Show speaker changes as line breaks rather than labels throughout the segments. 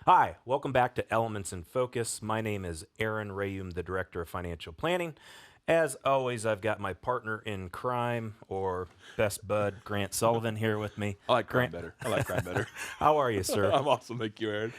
Hi, welcome back to Elements in Focus. My name is Aaron Rheaume, the Director of Financial Planning. As always, I've got my partner in crime, or best bud, Grant Sullivan, here with me.
I like crime
Grant,
better. I like crime better.
how are you, sir?
I'm awesome. Thank you, Aaron.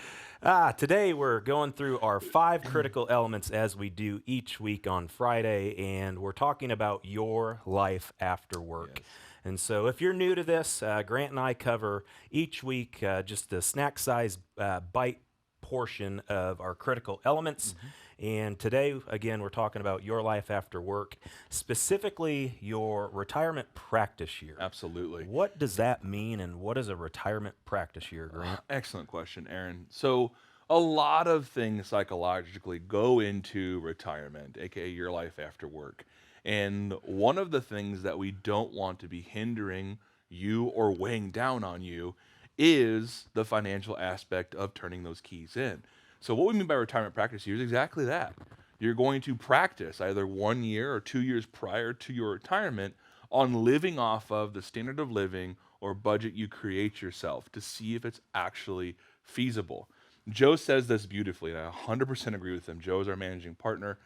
Today we're going through our 5 critical elements as we do each week on Friday, and we're talking about your life after work.
Yes.
And so, if you're new to this, Grant and I cover each week just a snack size bite portion of our critical elements. And today, again, we're talking about your life after work, specifically your retirement practice year.
Absolutely.
What does that mean, and what is a retirement practice year, Grant?
Excellent question, Aaron. So, a lot of things psychologically go into retirement, aka your life after work. And one of the things that we don't want to be hindering you or weighing down on you is the financial aspect of turning those keys in. So, what we mean by retirement practice year is exactly that. You're going to practice either 1 year or 2 years prior to your retirement on living off of the standard of living or budget you create yourself to see if it's actually feasible. Joe says this beautifully, and I 100% agree with him. Joe is our managing partner,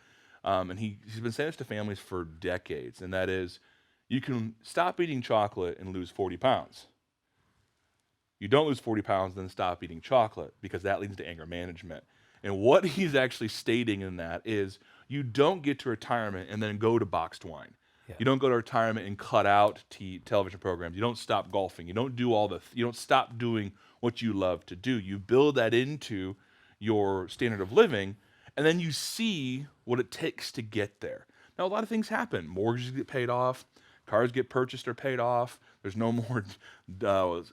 and he's been saying this to families for decades, and that is you can stop eating chocolate and lose 40 pounds. You don't lose 40 pounds, then stop eating chocolate because that leads to anger management. And what he's actually stating in that is you don't get to retirement and then go to boxed wine.
Yeah.
You don't go to retirement and cut out television programs. You don't stop golfing. You don't do you don't stop doing what you love to do. You build that into your standard of living, and then you see what it takes to get there. Now, a lot of things happen. Mortgages get paid off, cars get purchased or paid off. There's no more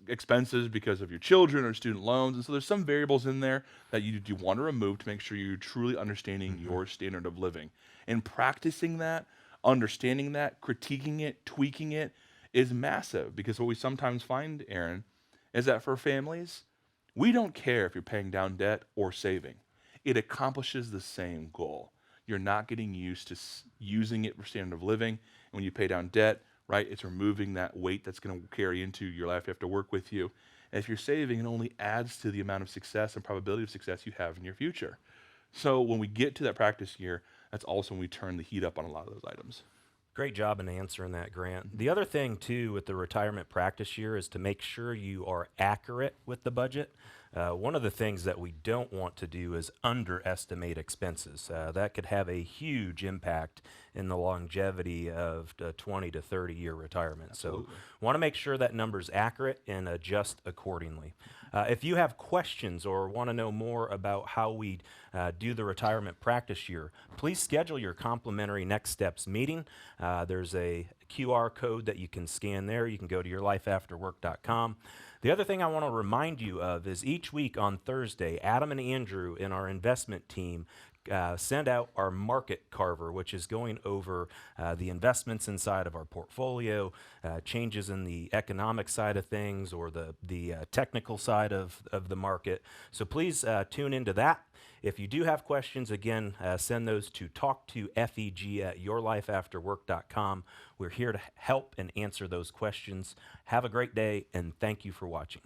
expenses because of your children or student loans, and so there's some variables in there that you want to remove to make sure you're truly understanding your standard of living. And practicing that, understanding that, critiquing it, tweaking it is massive, because what we sometimes find, Aaron, is that for families, we don't care if you're paying down debt or saving. It accomplishes the same goal. You're not getting used to using it for standard of living. And when you pay down debt, right, it's removing that weight that's going to carry into your life after work with you. And if you're saving, it only adds to the amount of success and probability of success you have in your future. So when we get to that practice year, that's also when we turn the heat up on a lot of those items.
Great job in answering that, Grant. The other thing, too, with the retirement practice year is to make sure you are accurate with the budget. One of the things that we don't want to do is underestimate expenses. That could have a huge impact in the longevity of the 20 to 30 year retirement.
Absolutely.
So, want to make sure that number's accurate and adjust accordingly. If you have questions or want to know more about how we do the retirement practice year, please schedule your complimentary Next Steps meeting. There's a QR code that you can scan there. You can go to yourlifeafterwork.com. The other thing I want to remind you of is each week on Thursday, Adam and Andrew in our investment team send out our market carver, which is going over the investments inside of our portfolio, changes in the economic side of things or the technical side of the market. So please tune into that. If you do have questions, again, send those to talktofeg@yourlifeafterwork.com. We're here to help and answer those questions. Have a great day, and thank you for watching.